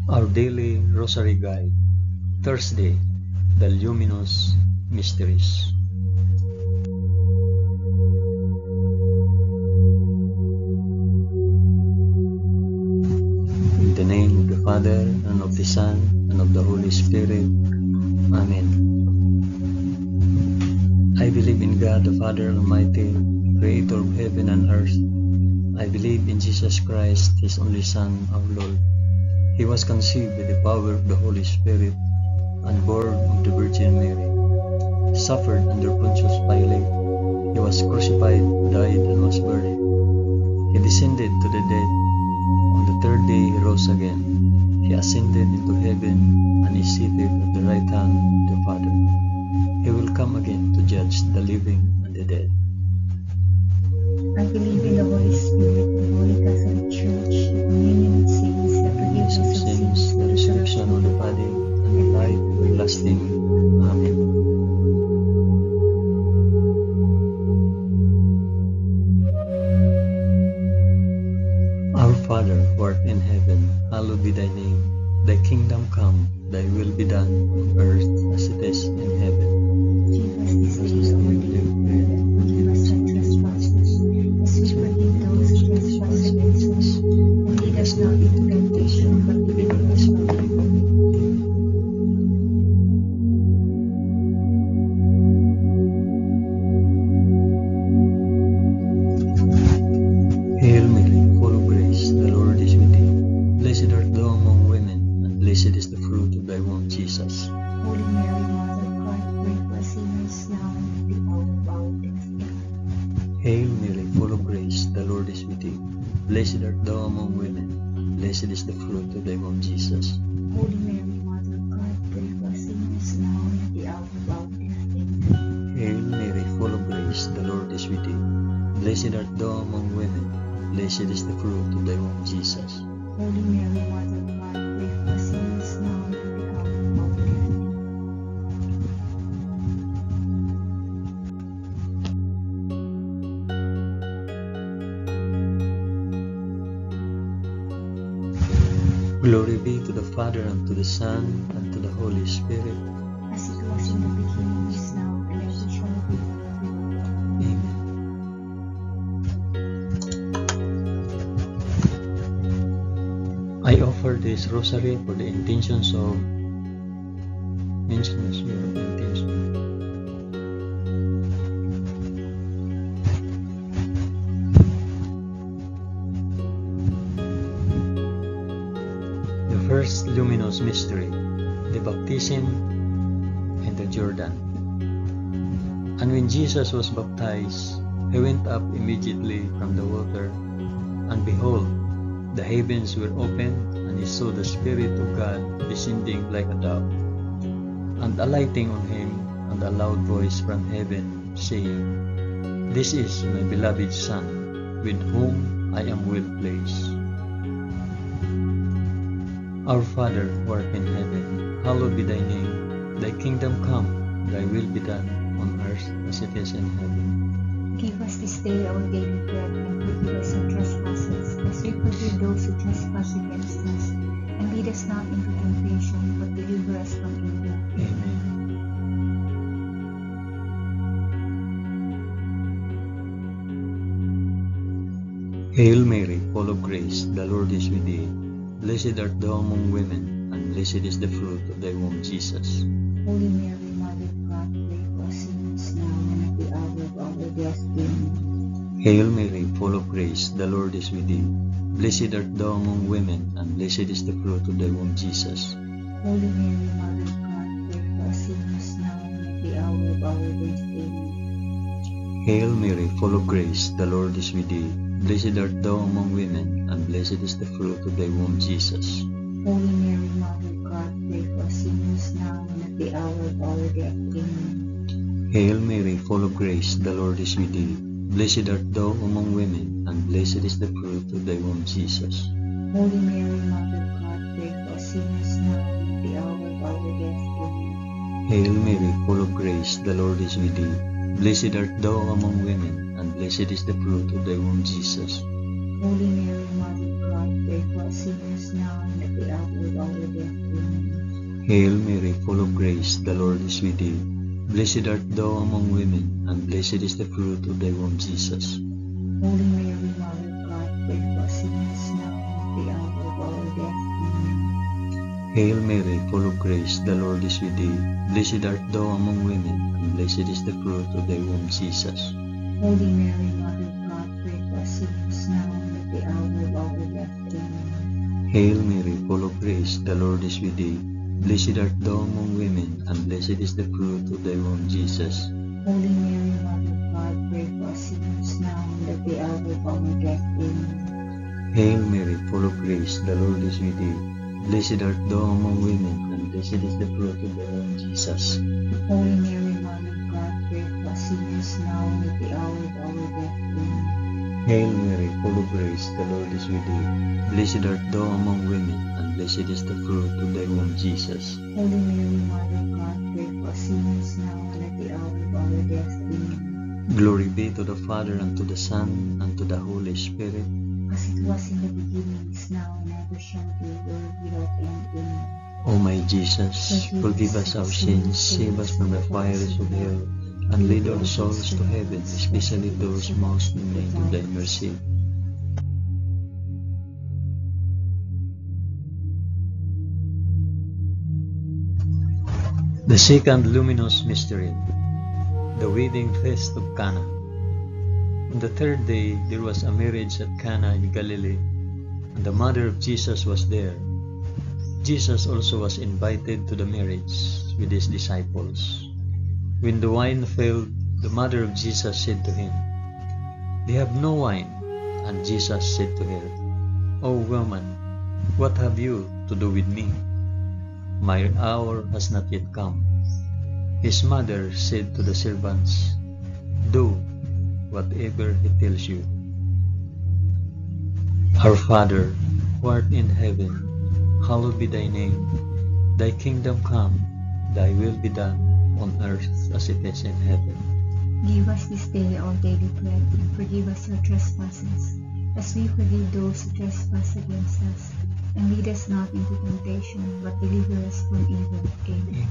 Our Daily Rosary Guide, Thursday, the Luminous Mysteries. In the name of the Father, and of the Son, and of the Holy Spirit. Amen. I believe in God the Father Almighty, Creator of heaven and earth. I believe in Jesus Christ, His only Son, our Lord. He was conceived by the power of the Holy Spirit and born of the Virgin Mary. Suffered under Pontius Pilate. He was crucified, died, and was buried. He descended to the dead. On the third day He rose again. He ascended into heaven and is seated at the right hand of the Father. He will come again to judge the living and the dead. I believe in the Holy Spirit, the Holy Catholic Church, the communion of saints, the forgiveness of sins, the resurrection of the body, and the life everlasting. Amen. Our Father, who art in heaven, hallowed be thy name. Thy kingdom come, thy will be done on earth as it is in heaven. Give us this day our daily bread, and forgive us our trespasses, as we forgive those who trespass against us. And lead us not into temptation, but deliver us from evil. Hail Mary, full of grace, the Lord is with thee. Blessed art thou among women, and blessed is the fruit of thy womb, Jesus. Holy Mary, Mother of God, pray for us sinners now and at the hour of our death. Amen. Hail Mary, full of grace, the Lord is with thee. Blessed art thou among women, and blessed is the fruit of thy womb, Jesus. Holy Mary, Mother of God, pray for us sinners now and at the hour of our death. Amen. Hail Mary, full of grace, the Lord is with thee. Blessed art thou among women, and blessed is the fruit of thy womb, Jesus. Holy Mary, Mother of God, pray for us sinners now and at the hour of our death. Amen. Glory be to the Father, and to the Son, and to the Holy Spirit. As it was in the beginning, is now, and ever shall be, world. Amen. I offer this rosary for the intentions of mention your intention. The first luminous mystery, the baptism in the Jordan. And when Jesus was baptized, he went up immediately from the water, and behold, the heavens were opened, and he saw the Spirit of God descending like a dove, and alighting on him, and a loud voice from heaven, saying, This is my beloved Son, with whom I am well pleased. Our Father, who art in heaven, hallowed be thy name. Thy kingdom come, thy will be done, on earth as it is in heaven. Give us this day our daily bread, and forgive us our trespasses, as we forgive those who trespass against us. And lead us not into temptation, but deliver us from evil. Amen. Hail Mary, full of grace, the Lord is with thee. Blessed art thou among women, and blessed is the fruit of thy womb, Jesus. Holy Mary, Mother of God, pray for us sinners now and at the hour of our death. Amen. Hail Mary, full of grace, the Lord is with thee. Blessed art thou among women, and blessed is the fruit of thy womb, Jesus. Holy Mary, Mother of God, pray for us sinners now and at the hour of our death. Amen. Hail Mary, full of grace, the Lord is with thee. Blessed art thou among women, and blessed is the fruit of thy womb, Jesus. Holy Mary, Mother of God, pray for us sinners now and at the hour of our death. Amen. Hail Mary, full of grace, the Lord is with thee. Blessed art thou among women, and blessed is the fruit of thy womb, Jesus. Holy Mary, Mother of God, pray for us sinners now and at the hour of our death. Amen. Hail Mary, full of grace, the Lord is with thee. Blessed art thou among women, and blessed is the fruit of thy womb, Jesus. Holy Mary, Mother of God, pray for us sinners now and at the hour of our Hail Mary, full of grace, the Lord is with thee. Blessed art thou among women, and blessed is the fruit of thy womb, Jesus. Holy Mary, Mother of God, pray for us sinners now and at the hour of our death. Amen. Hail Mary, full of grace, the Lord is with thee. Blessed art thou among women, and blessed is the fruit of thy womb, Jesus. Holy Mary, Mother of God, pray for us sinners now and at the hour of our death. Amen. Hail Mary, full of grace, the Lord is with thee. Blessed art thou among women, and blessed is the fruit of thy womb, Jesus. Holy Mary, Mother of God, pray for us sinners now and at the hour of our death. Amen. Hail Mary, full of grace, the Lord is with thee. Blessed art thou among women, and blessed is the fruit of thy womb, Jesus. Holy Mary, Mother of God, pray for us sinners now and at the hour of our death. Amen. Hail Mary, full of grace, the Lord is with thee. Blessed art thou among women, and blessed is the fruit of thy womb, Jesus. Holy Mary, Mother of God, pray for us sinners now and at the hour of our death. Amen. Glory be to the Father, and to the Son, and to the Holy Spirit. As it was in the beginning, is now, and ever shall be, world without end. Amen. O my Jesus, forgive us our sins, save us from the fires of hell, and lead all souls to heaven, especially those most in need of thy mercy. The second luminous mystery, the wedding feast of Cana. On the third day there was a marriage at Cana in Galilee, and the mother of Jesus was there. Jesus also was invited to the marriage with his disciples. When the wine failed, the mother of Jesus said to him, "They have no wine." And Jesus said to her, "O woman, what have you to do with me? My hour has not yet come." His mother said to the servants, "Do whatever he tells you." Our Father, who art in heaven, hallowed be thy name. Thy kingdom come, thy will be done, on earth as it is in heaven. Give us this day our daily bread, and forgive us our trespasses, as we forgive those who trespass against us. And lead us not into temptation, but deliver us from evil. Amen.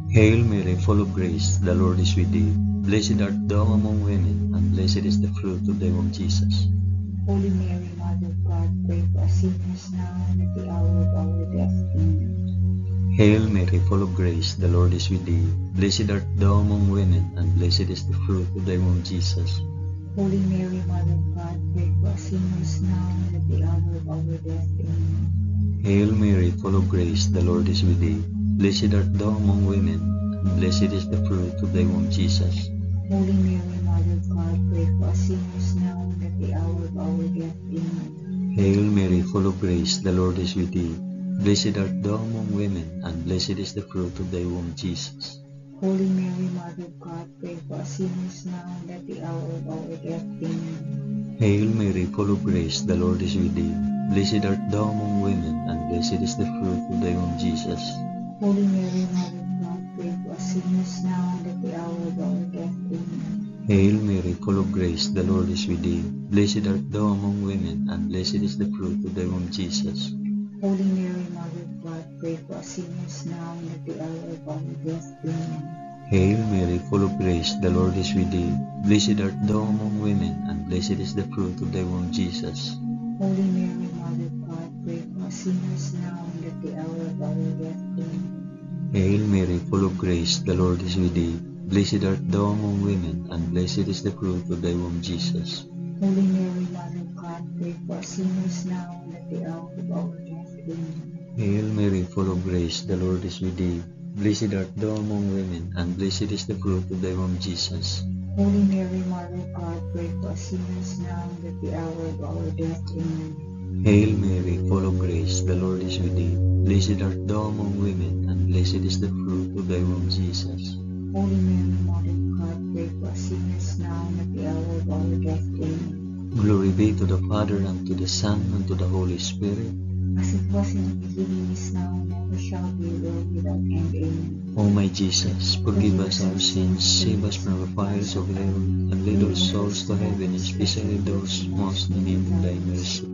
Hail Mary, full of grace, the Lord is with thee. Blessed art thou among women, and blessed is the fruit of thy womb, Jesus. Holy Mary, Mother of God, pray for us sinners now and at the hour of our death. Amen. Hail Mary, full of grace, the Lord is with thee. Blessed art thou among women, and blessed is the fruit of thy womb, Jesus. Holy Mary, Mother of God, pray for us sinners now and at the hour of our death. Amen. Hail Mary, full of grace, the Lord is with thee. Blessed art thou among women, and blessed is the fruit of thy womb, Jesus. Holy Mary, Mother of God, pray for us sinners now and at the hour of our death. Amen. Hail Mary, full of grace, the Lord is with thee. Blessed art thou among women, and blessed is the fruit of thy womb, Jesus. Holy Mary, Mother of God, pray for us sinners now and at the hour of our death. Amen. Hail Mary, full of grace, the Lord is with thee. Blessed art thou among women, and blessed is the fruit of thy womb, Jesus. Holy Mary, Mother of God, pray for us sinners now and at the hour of our death. Amen. Hail Mary, full of grace, the Lord is with thee. Blessed art thou among women, and blessed is the fruit of thy womb, Jesus. Holy Mary, Mother of God, pray for us sinners now and at the hour of our death. Amen. Hail Mary, full of grace, the Lord is with thee. Blessed art thou among women, and blessed is the fruit of thy womb, Jesus. Holy Mary, Mother of God, pray for us sinners now and at the hour of our death. Amen. Hail Mary, full of grace, the Lord is with thee. Blessed art thou among women, and blessed is the fruit of thy womb, Jesus. Holy Mary, Mother of God, pray for us sinners now and at the hour of our death. Amen. Hail Mary, full of grace, the Lord is with thee. Blessed art thou among women, and blessed is the fruit of thy womb, Jesus. Holy Mary, Mother of God, pray for us sinners now and at the hour of our death. Amen. Hail Mary, full of grace, the Lord is with thee. Blessed art thou among women, and blessed is the fruit of thy womb, Jesus. Holy Mary, Mother of God, pray for us sinners now and at the hour of our death. Amen. Glory be to the Father, and to the Son, and to the Holy Spirit. as it was in the beginning, is now, and ever shall be, world without end. Amen. O my Jesus, forgive us our sins, save us from the fires of hell, and lead all souls to heaven, especially those most in need of thy mercy.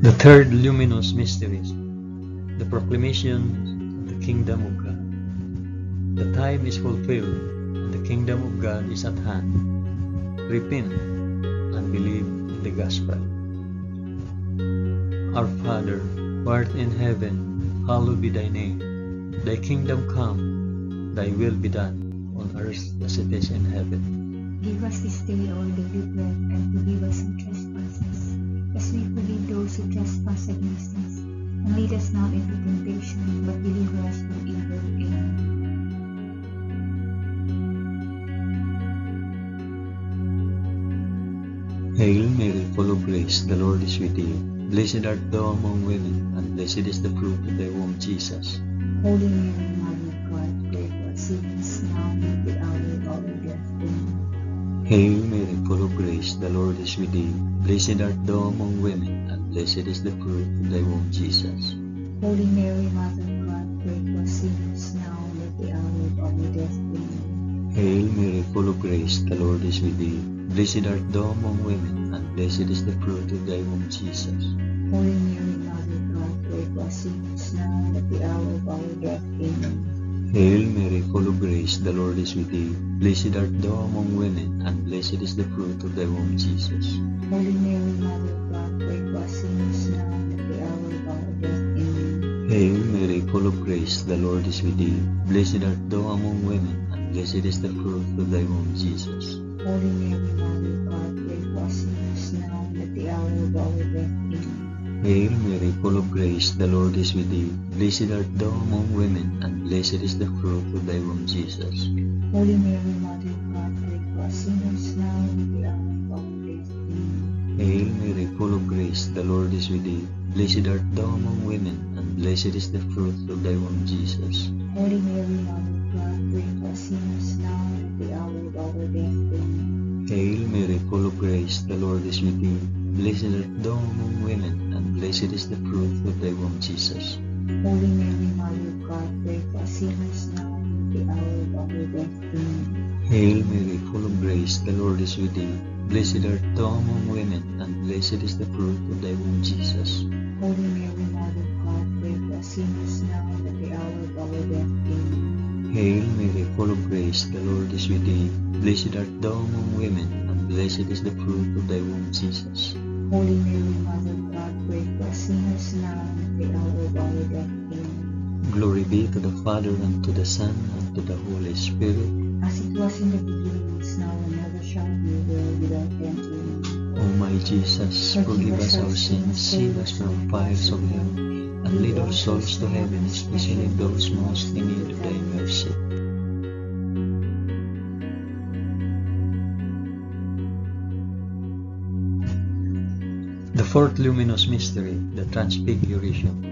The third luminous mystery, the proclamation of the kingdom of God. The time is fulfilled, and the kingdom of God is at hand. Repent and believe in the gospel. Our Father, who art in heaven, hallowed be thy name. Thy kingdom come, thy will be done, on earth as it is in heaven. Give us this day our daily bread, and forgive us our trespasses, as we forgive those who trespass against us. And lead us not into temptation, but deliver us from evil. Amen. Hail Mary, full of grace, the Lord is with thee. Blessed art thou among women, and blessed is the fruit of thy womb, Jesus. Holy Mary, Mother of God, pray for us sinners, now and at the hour of our death. Amen. Hail Mary, full of grace, the Lord is with thee. Blessed art thou among women, and blessed is the fruit of thy womb, Jesus. Holy Mary, Mother of God, pray for us sinners, now and at the hour of our death. Amen. Hail Mary, full of grace, the Lord is with thee. Blessed art thou among women, and blessed is the fruit of thy womb, Jesus. Holy Mary, Mother of God, pray for us sinners, now and at the hour of our death. Amen. Hail Mary, full of grace, the Lord is with thee. Blessed art thou among women, and blessed is the fruit of thy womb, Jesus. Holy Mary, Mother of God, pray for us sinners, now and at the hour of our death. Amen. Hail Mary, full of grace, the Lord is with thee. Blessed art thou among women, and blessed is the fruit of thy womb, Jesus. Holy Mary, Mother of God, pray for us sinners, now and at the hour of our death. Amen. Hail Mary, full of grace, the Lord is with thee. Blessed art thou among women, and blessed is the fruit of thy womb, Jesus. Holy Mary, Mother of God, pray for us sinners, now and at the hour of our death. Amen. Hail Mary, full of grace, the Lord is with thee. Blessed art thou among women, and blessed is the fruit of thy womb, Jesus. Holy Mary, Mother of God, pray for us sinners, now and at the hour of our death. Amen. Hail Mary, full of grace, the Lord is with thee. Blessed art thou among women, and blessed is the fruit of thy womb, Jesus. Holy Mary, Mother of God, pray for us sinners, now and at the hour of our death. Amen. Hail Mary, full of grace, the Lord is with thee. Blessed art thou among women, and blessed is the fruit of thy womb, Jesus. Holy Mary, Mother of God, pray for us sinners, now and at the hour of our death. Amen. Hail Mary, full of grace, the Lord is with thee. Blessed art thou among women, and blessed is the fruit of thy womb, Jesus. Holy Mary, Mother of God, pray for us sinners, now and at the hour of our death. Amen. Glory be to the Father, and to the Son, and to the Holy Spirit. As it was in the beginning, is now, and ever shall be, world without end. Amen. O my Jesus, forgive us our sins, save us from the fires of hell, and lead all souls to heaven, especially those most in need of thy mercy. The fourth luminous mystery, the Transfiguration.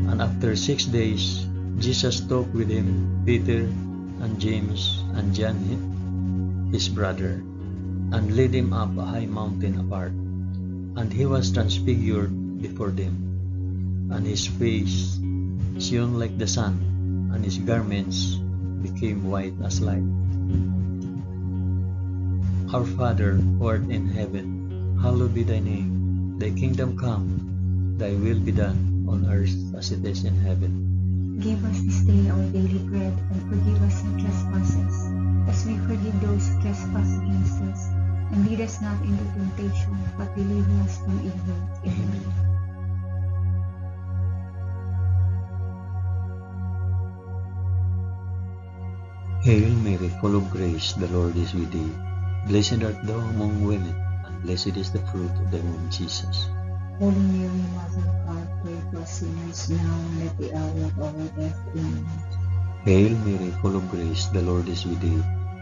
And after 6 days, Jesus took with him Peter and James and John his brother, and led him up a high mountain apart. And he was transfigured before them, and his face shone like the sun, and his garments became white as light. Our Father, who art in heaven, hallowed be thy name. Thy kingdom come, thy will be done, on earth as it is in heaven. Give us this day our daily bread, and forgive us our trespasses, as we forgive those who trespass against us. And lead us not into temptation, but deliver us from evil. Amen. Hail Mary, full of grace, the Lord is with thee. Blessed art thou among women, and blessed is the fruit of thy womb, Jesus. Holy Mary, Mother of God, pray for us sinners, now and at the hour of our death. Amen. Hail Mary, full of grace, the Lord is with thee.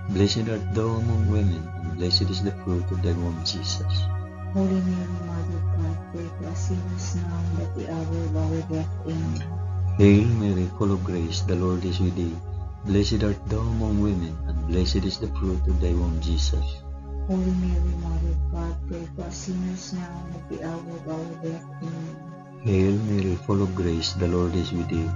Blessed art thou among women, and blessed is the fruit of thy womb, Jesus. Holy Mary, Mother of God, pray for us sinners, now and at the hour of our death. Amen. Hail Mary, full of grace, the Lord is with thee. Blessed art thou among women, and blessed is the fruit of thy womb, Jesus. Holy Mary, Mother of God, pray for us sinners now and at the hour of our death. Amen. Hail Mary, full of grace, the Lord is with thee.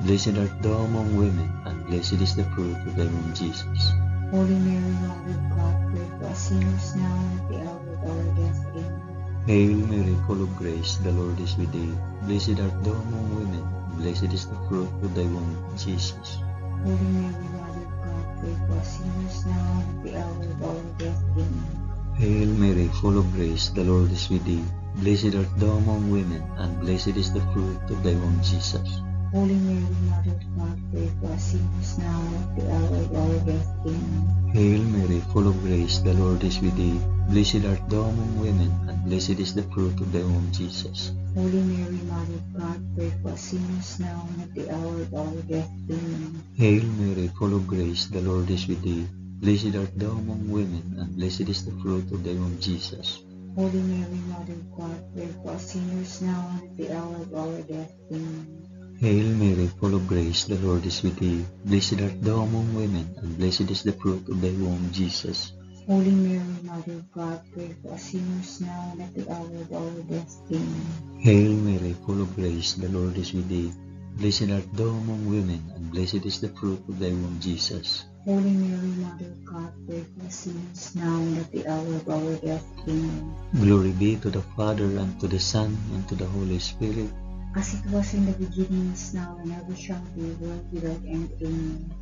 Blessed art thou among women, and blessed is the fruit of thy womb, Jesus. Holy Mary, Mother of God, pray for us sinners now and at the hour of our death. Amen. Hail Mary, full of grace, the Lord is with thee. Blessed art thou among women, and blessed is the fruit of thy womb, Jesus. Holy Mary, Mother of God, pray for us sinners now and at the hour of our death. Amen. Hail Mary, full of grace, the Lord is with thee. Blessed art thou among women, and blessed is the fruit of thy womb, Jesus. Holy Mary, Mother of God, pray for us sinners now and at the hour of our death. Amen. Hail Mary, full of grace, the Lord is with thee. Blessed art thou among women, and blessed is the fruit of thy womb, Jesus. Holy Mary, Mother of God, pray for us sinners now and at the hour of our death. Amen. Hail Mary, full of grace, the Lord is with thee. Blessed art thou among women, and blessed is the fruit of thy womb, Jesus. Holy Mary, Mother of God, pray for us sinners now and at the hour of our death. Amen. Hail Mary, full of grace, the Lord is with thee. Blessed art thou among women, and blessed is the fruit of thy womb, Jesus. Holy Mary, Mother of God, pray for us sinners now and at the hour of our death. Amen. Hail Mary, full of grace, the Lord is with thee. Blessed art thou among women, and blessed is the fruit of thy womb, Jesus. Holy Mary, Mother of God, pray for us sinners now and at the hour of our death. Amen. Glory be to the Father, and to the Son, and to the Holy Spirit. As it was in the beginning, is now, and ever shall be, world without end. Amen.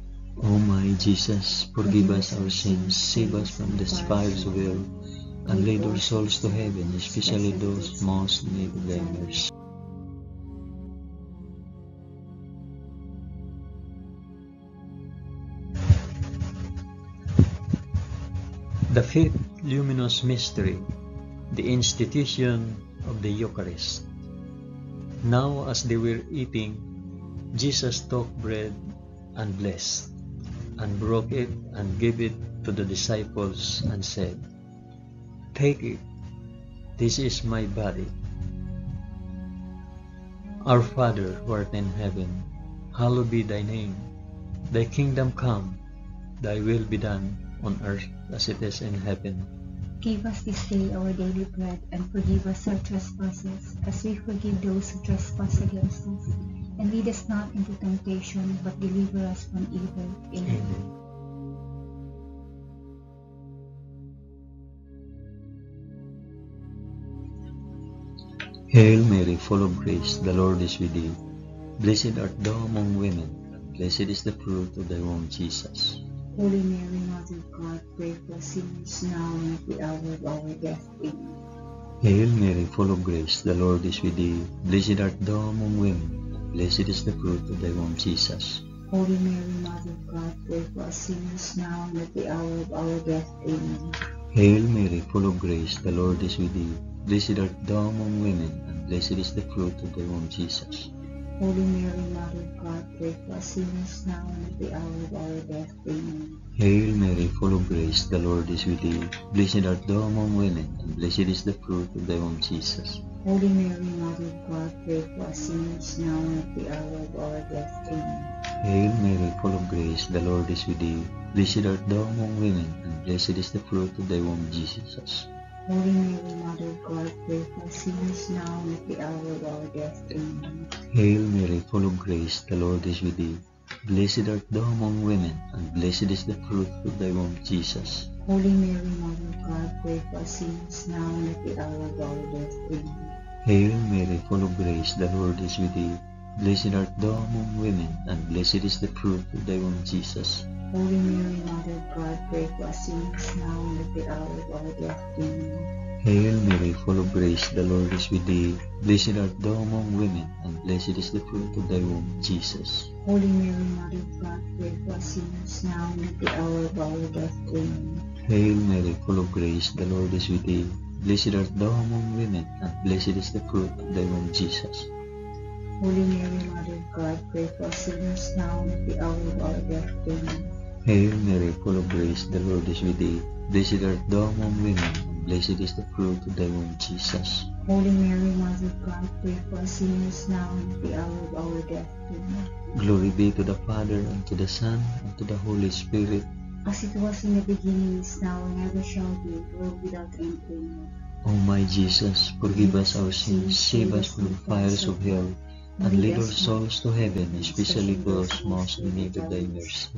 O my Jesus, forgive us our sins, save us from the fires of hell, and lead our souls to heaven, especially those most in need of thy mercy. The fifth luminous mystery, the institution of the Eucharist. Now as they were eating, Jesus took bread and blessed, and broke it and gave it to the disciples and said, "Take it, this is my body." Our Father who art in heaven, hallowed be thy name. Thy kingdom come, thy will be done on earth as it is in heaven. Give us this day our daily bread, and forgive us our trespasses, as we forgive those who trespass against us. And lead us not into temptation, but deliver us from evil. Amen. Hail Mary, full of grace, the Lord is with thee. Blessed art thou among women, and blessed is the fruit of thy womb, Jesus. Holy Mary, Mother of God, pray for us sinners now and at the hour of our death. Amen. Hail Mary, full of grace, the Lord is with thee. Blessed art thou among women, and blessed is the fruit of thy womb, Jesus. Holy Mary, Mother of God, pray for us sinners now and at the hour of our death. Amen. Hail Mary, full of grace, the Lord is with thee. Blessed art thou among women, and blessed is the fruit of thy womb, Jesus. Holy Mary, Mother of God, pray for us sinners now and at the hour of our death. Amen. Hail Mary, full of grace, the Lord is with thee. Blessed art thou among women, and blessed is the fruit of thy womb, Jesus. Holy Mary, Mother of God, pray for us sinners now and at the hour of our death. Amen. Hail Mary, full of grace, the Lord is with thee. Blessed art thou among women, and blessed is the fruit of thy womb, Jesus. Holy Mary, Mother of God, pray for us sinners now and at the hour of our death. Amen. Hail Mary, full of grace, the Lord is with thee. Blessed art thou among women, and blessed is the fruit of thy womb, Jesus. Holy Mary, Mother of God, pray for us sinners now and at the hour of our death. Amen. Hail Mary, full of grace, the Lord is with thee. Blessed art thou among women, and blessed is the fruit of thy womb, Jesus. Holy Mary, Mother of God, pray for us sinners now and at the hour of our death. Amen. Hail Mary, full of grace, the Lord is with thee. Blessed art thou among women, and blessed is the fruit of thy womb, Jesus. Holy Mary, Mother of God, pray for us sinners now and at the hour of our death. Amen. Hail Mary, full of grace, the Lord is with thee. Blessed art thou among women, and blessed is the fruit of thy womb, Jesus. Holy Mary, Mother of God, pray for us sinners now and at the hour of our death. Amen. Hail Mary, full of grace, the Lord is with thee. Blessed art thou among women, and blessed is the fruit of thy womb, Jesus. Holy Mary, Mother of God, pray for us sinners now and at the hour of our death. Amen. Glory be to the Father, and to the Son, and to the Holy Spirit. as it was in the beginning, is now, and ever shall be, world without end. Amen. O my Jesus, forgive us our sins, save us from the fires of hell, and lead our souls to heaven, especially those most in need of thy mercy.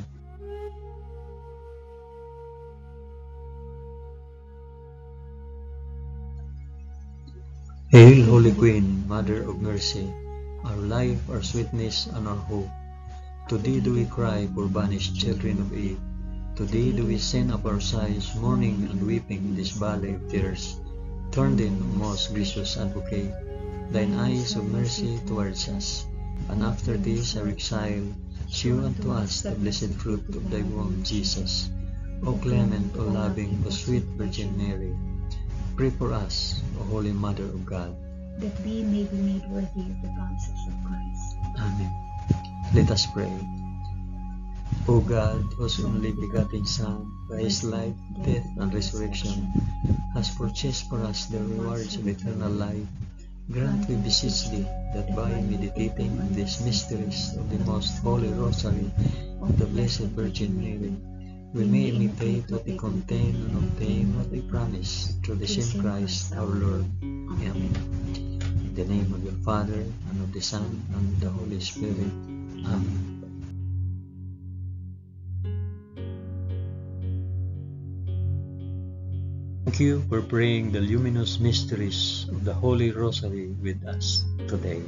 Hail, Holy Queen, Mother of Mercy, our life, our sweetness, and our hope. To thee do we cry, poor banished children of Eve. To thee do we send up our sighs, mourning and weeping in this valley of tears. Turn then, O most gracious Advocate, thine eyes of mercy towards us, and after this our exile, shew unto us the blessed fruit of thy womb, Jesus. O clement, O loving, O sweet Virgin Mary, pray for us, O Holy Mother of God, that we may be made worthy of the promises of Christ. Amen. Let us pray. O God, whose only begotten Son, by his life, death, and resurrection, has purchased for us the rewards of eternal life, grant, we beseech thee, that by meditating on these mysteries of the most holy Rosary of the Blessed Virgin Mary, we may imitate what they contain and obtain what they promise, through the same Christ our Lord. Amen. In the name of the Father, and of the Son, and of the Holy Spirit. Amen. Thank you for praying the luminous mysteries of the Holy Rosary with us today.